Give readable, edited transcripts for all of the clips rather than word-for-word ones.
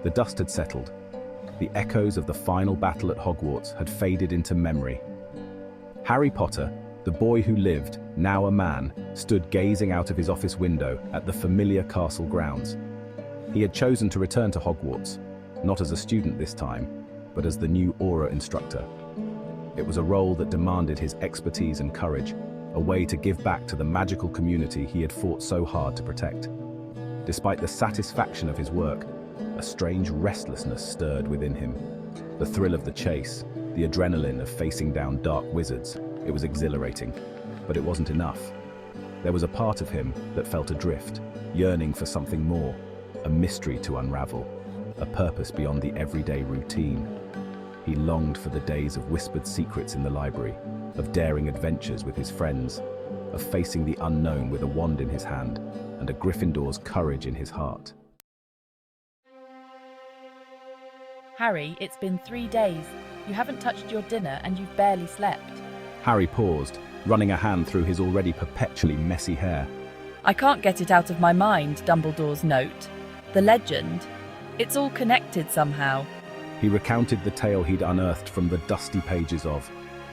The dust had settled. The echoes of the final battle at Hogwarts had faded into memory. Harry Potter, the boy who lived, now a man, stood gazing out of his office window at the familiar castle grounds. He had chosen to return to Hogwarts, not as a student this time, but as the new Aura instructor. It was a role that demanded his expertise and courage, a way to give back to the magical community he had fought so hard to protect. Despite the satisfaction of his work, a strange restlessness stirred within him. The thrill of the chase, the adrenaline of facing down dark wizards, it was exhilarating, but it wasn't enough. There was a part of him that felt adrift, yearning for something more, a mystery to unravel, a purpose beyond the everyday routine. He longed for the days of whispered secrets in the library, of daring adventures with his friends, of facing the unknown with a wand in his hand and a Gryffindor's courage in his heart. Harry, it's been 3 days. You haven't touched your dinner and you've barely slept. Harry paused, running a hand through his already perpetually messy hair. I can't get it out of my mind, Dumbledore's note. The legend. It's all connected somehow. He recounted the tale he'd unearthed from the dusty pages of,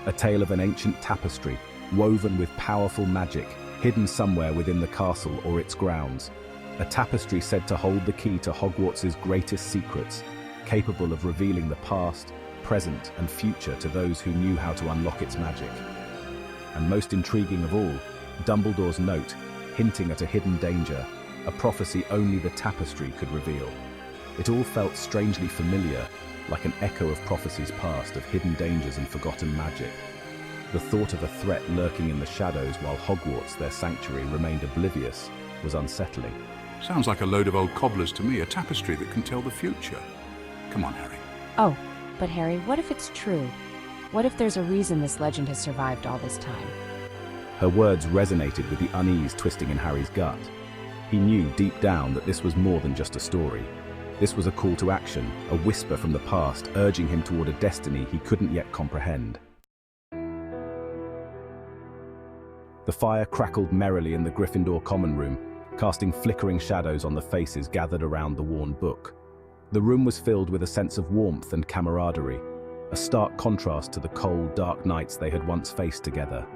a tale of an ancient tapestry, woven with powerful magic, hidden somewhere within the castle or its grounds. A tapestry said to hold the key to Hogwarts' greatest secrets, capable of revealing the past, present, and future to those who knew how to unlock its magic. And most intriguing of all, Dumbledore's note, hinting at a hidden danger, a prophecy only the tapestry could reveal. It all felt strangely familiar, like an echo of prophecies past, of hidden dangers and forgotten magic. The thought of a threat lurking in the shadows while Hogwarts, their sanctuary, remained oblivious, was unsettling. Sounds like a load of old cobblers to me, a tapestry that can tell the future. Come on, Harry. Oh, but Harry, what if it's true? What if there's a reason this legend has survived all this time? Her words resonated with the unease twisting in Harry's gut. He knew deep down that this was more than just a story. This was a call to action, a whisper from the past, urging him toward a destiny he couldn't yet comprehend. The fire crackled merrily in the Gryffindor common room, casting flickering shadows on the faces gathered around the worn book. The room was filled with a sense of warmth and camaraderie, a stark contrast to the cold, dark nights they had once faced together.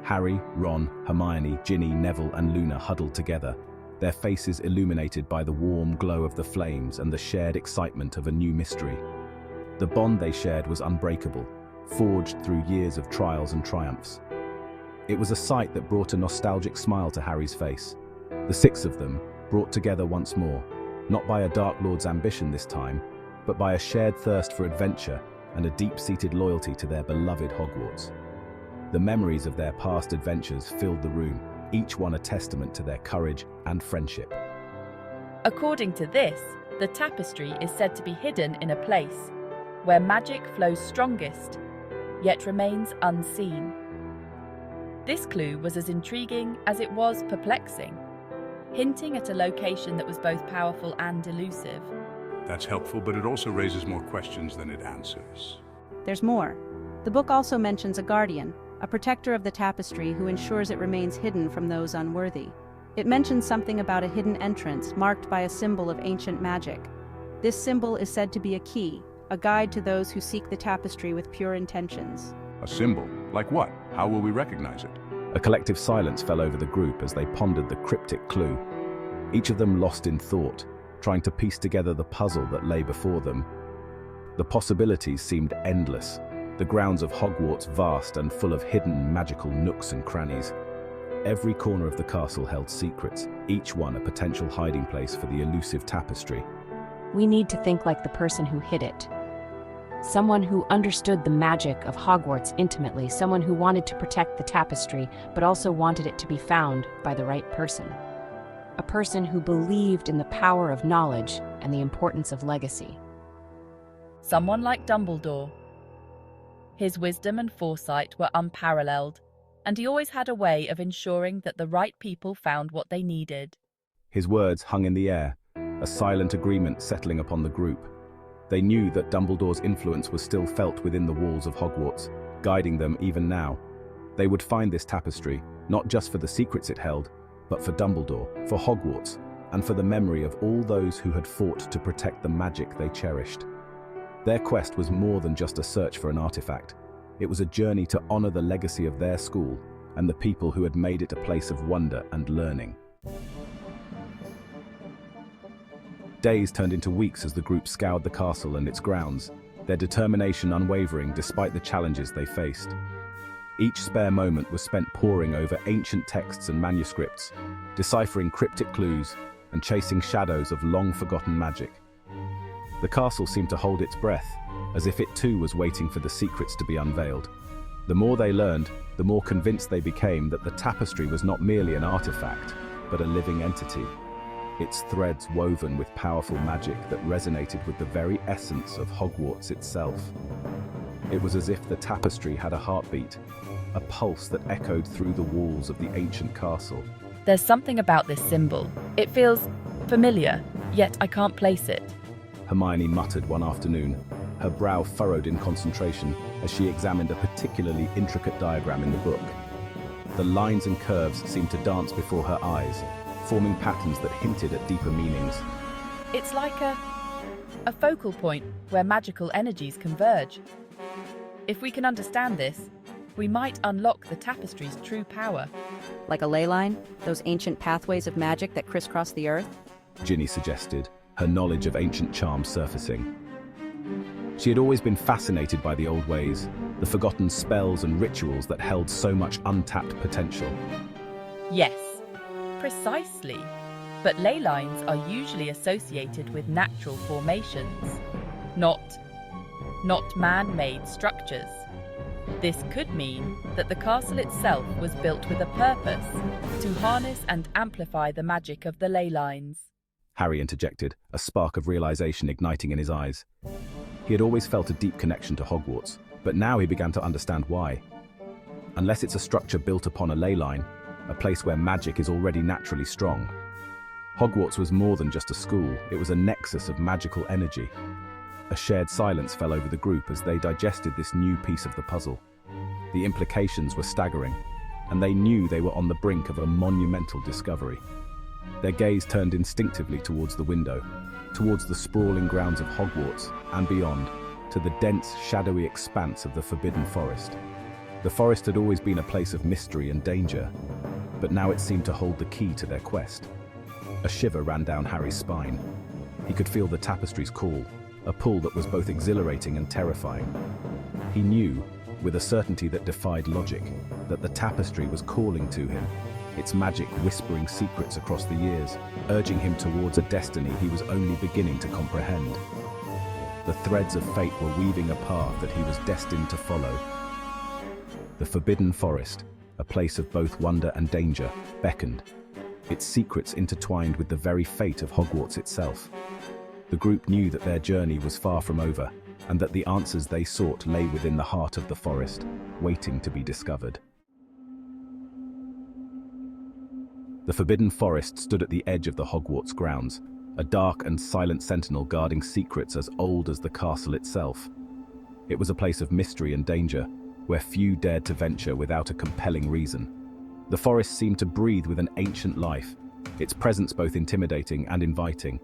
Harry, Ron, Hermione, Ginny, Neville, and Luna huddled together, their faces illuminated by the warm glow of the flames and the shared excitement of a new mystery. The bond they shared was unbreakable, forged through years of trials and triumphs. It was a sight that brought a nostalgic smile to Harry's face. The 6 of them, brought together once more, not by a Dark Lord's ambition this time, but by a shared thirst for adventure and a deep-seated loyalty to their beloved Hogwarts. The memories of their past adventures filled the room, each one a testament to their courage and friendship. According to this, the tapestry is said to be hidden in a place where magic flows strongest, yet remains unseen. This clue was as intriguing as it was perplexing, hinting at a location that was both powerful and elusive. That's helpful, but it also raises more questions than it answers. There's more. The book also mentions a guardian, a protector of the tapestry who ensures it remains hidden from those unworthy. It mentions something about a hidden entrance marked by a symbol of ancient magic. This symbol is said to be a key, a guide to those who seek the tapestry with pure intentions. A symbol? Like what? How will we recognize it? A collective silence fell over the group as they pondered the cryptic clue. Each of them lost in thought, trying to piece together the puzzle that lay before them. The possibilities seemed endless, the grounds of Hogwarts vast and full of hidden magical nooks and crannies. Every corner of the castle held secrets, each one a potential hiding place for the elusive tapestry. We need to think like the person who hid it. Someone who understood the magic of Hogwarts intimately, someone who wanted to protect the tapestry, but also wanted it to be found by the right person. A person who believed in the power of knowledge and the importance of legacy. Someone like Dumbledore. His wisdom and foresight were unparalleled, and he always had a way of ensuring that the right people found what they needed. His words hung in the air, a silent agreement settling upon the group. They knew that Dumbledore's influence was still felt within the walls of Hogwarts, guiding them even now. They would find this tapestry, not just for the secrets it held, but for Dumbledore, for Hogwarts, and for the memory of all those who had fought to protect the magic they cherished. Their quest was more than just a search for an artifact. It was a journey to honor the legacy of their school and the people who had made it a place of wonder and learning. Days turned into weeks as the group scoured the castle and its grounds, their determination unwavering despite the challenges they faced. Each spare moment was spent poring over ancient texts and manuscripts, deciphering cryptic clues and chasing shadows of long-forgotten magic. The castle seemed to hold its breath, as if it too was waiting for the secrets to be unveiled. The more they learned, the more convinced they became that the tapestry was not merely an artifact, but a living entity, its threads woven with powerful magic that resonated with the very essence of Hogwarts itself. It was as if the tapestry had a heartbeat, a pulse that echoed through the walls of the ancient castle. There's something about this symbol. It feels familiar, yet I can't place it. Hermione muttered one afternoon, her brow furrowed in concentration as she examined a particularly intricate diagram in the book. The lines and curves seemed to dance before her eyes, forming patterns that hinted at deeper meanings. It's like a focal point where magical energies converge. If we can understand this, we might unlock the tapestry's true power. Like a ley line, those ancient pathways of magic that crisscross the earth? Ginny suggested, her knowledge of ancient charms surfacing. She had always been fascinated by the old ways, the forgotten spells and rituals that held so much untapped potential. Yes, precisely. But ley lines are usually associated with natural formations, not man-made structures. This could mean that the castle itself was built with a purpose, to harness and amplify the magic of the ley lines. Harry interjected, a spark of realization igniting in his eyes. He had always felt a deep connection to Hogwarts, but now he began to understand why. Unless it's a structure built upon a ley line, a place where magic is already naturally strong. Hogwarts was more than just a school, it was a nexus of magical energy. A shared silence fell over the group as they digested this new piece of the puzzle. The implications were staggering, and they knew they were on the brink of a monumental discovery. Their gaze turned instinctively towards the window, towards the sprawling grounds of Hogwarts, and beyond, to the dense, shadowy expanse of the Forbidden Forest. The forest had always been a place of mystery and danger, but now it seemed to hold the key to their quest. A shiver ran down Harry's spine. He could feel the tapestry's call, a pull that was both exhilarating and terrifying. He knew, with a certainty that defied logic, that the tapestry was calling to him, its magic whispering secrets across the years, urging him towards a destiny he was only beginning to comprehend. The threads of fate were weaving a path that he was destined to follow. The Forbidden Forest, a place of both wonder and danger, beckoned, its secrets intertwined with the very fate of Hogwarts itself. The group knew that their journey was far from over, and that the answers they sought lay within the heart of the forest, waiting to be discovered. The Forbidden Forest stood at the edge of the Hogwarts grounds, a dark and silent sentinel guarding secrets as old as the castle itself. It was a place of mystery and danger, where few dared to venture without a compelling reason. The forest seemed to breathe with an ancient life, its presence both intimidating and inviting.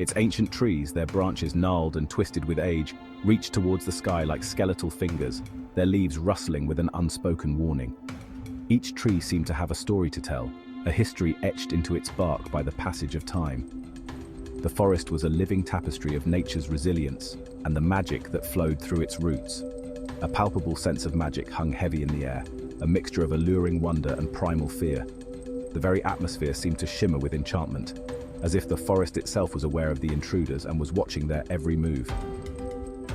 Its ancient trees, their branches gnarled and twisted with age, reached towards the sky like skeletal fingers, their leaves rustling with an unspoken warning. Each tree seemed to have a story to tell, a history etched into its bark by the passage of time. The forest was a living tapestry of nature's resilience and the magic that flowed through its roots. A palpable sense of magic hung heavy in the air, a mixture of alluring wonder and primal fear. The very atmosphere seemed to shimmer with enchantment, as if the forest itself was aware of the intruders and was watching their every move.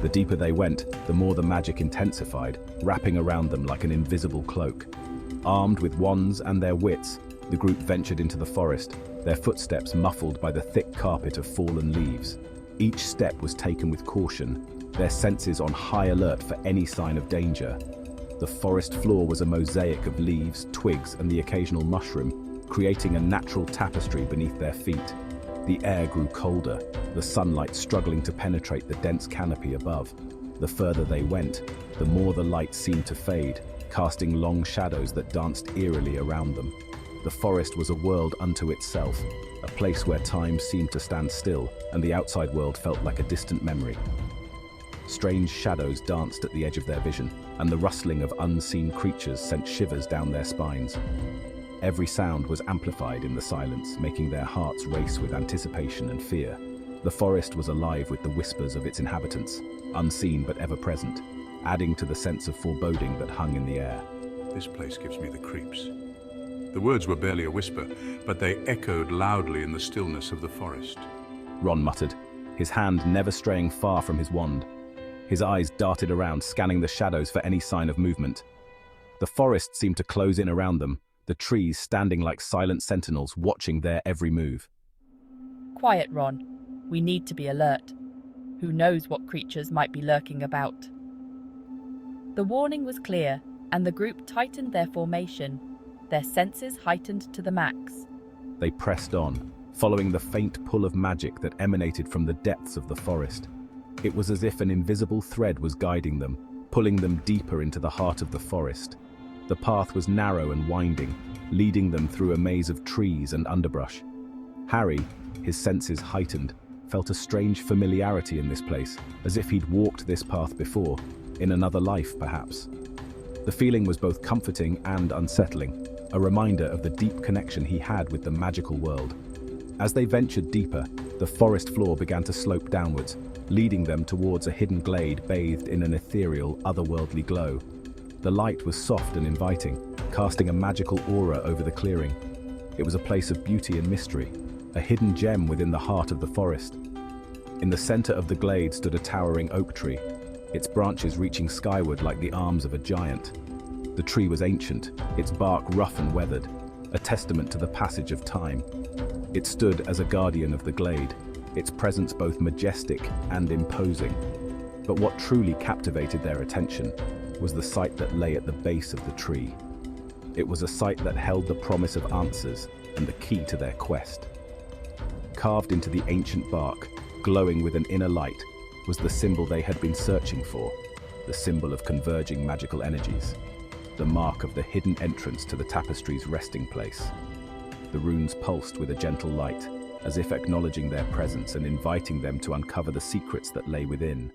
The deeper they went, the more the magic intensified, wrapping around them like an invisible cloak. Armed with wands and their wits, the group ventured into the forest, their footsteps muffled by the thick carpet of fallen leaves. Each step was taken with caution, their senses on high alert for any sign of danger. The forest floor was a mosaic of leaves, twigs, and the occasional mushroom, creating a natural tapestry beneath their feet. The air grew colder, the sunlight struggling to penetrate the dense canopy above. The further they went, the more the light seemed to fade, casting long shadows that danced eerily around them. The forest was a world unto itself, a place where time seemed to stand still and the outside world felt like a distant memory. Strange shadows danced at the edge of their vision, and the rustling of unseen creatures sent shivers down their spines. Every sound was amplified in the silence, making their hearts race with anticipation and fear. The forest was alive with the whispers of its inhabitants, unseen but ever present, adding to the sense of foreboding that hung in the air. This place gives me the creeps. The words were barely a whisper, but they echoed loudly in the stillness of the forest. Ron muttered, his hand never straying far from his wand. His eyes darted around, scanning the shadows for any sign of movement. The forest seemed to close in around them, the trees standing like silent sentinels watching their every move. Quiet, Ron. We need to be alert. Who knows what creatures might be lurking about? The warning was clear, and the group tightened their formation, their senses heightened to the max. They pressed on, following the faint pull of magic that emanated from the depths of the forest. It was as if an invisible thread was guiding them, pulling them deeper into the heart of the forest. The path was narrow and winding, leading them through a maze of trees and underbrush. Harry, his senses heightened, felt a strange familiarity in this place, as if he'd walked this path before, in another life perhaps. The feeling was both comforting and unsettling, a reminder of the deep connection he had with the magical world. As they ventured deeper, the forest floor began to slope downwards, leading them towards a hidden glade bathed in an ethereal, otherworldly glow. The light was soft and inviting, casting a magical aura over the clearing. It was a place of beauty and mystery, a hidden gem within the heart of the forest. In the center of the glade stood a towering oak tree, its branches reaching skyward like the arms of a giant. The tree was ancient, its bark rough and weathered, a testament to the passage of time. It stood as a guardian of the glade, its presence both majestic and imposing. But what truly captivated their attention was the sight that lay at the base of the tree. It was a sight that held the promise of answers and the key to their quest. Carved into the ancient bark, glowing with an inner light, was the symbol they had been searching for, the symbol of converging magical energies, the mark of the hidden entrance to the Tapestry's resting place. The runes pulsed with a gentle light, as if acknowledging their presence and inviting them to uncover the secrets that lay within.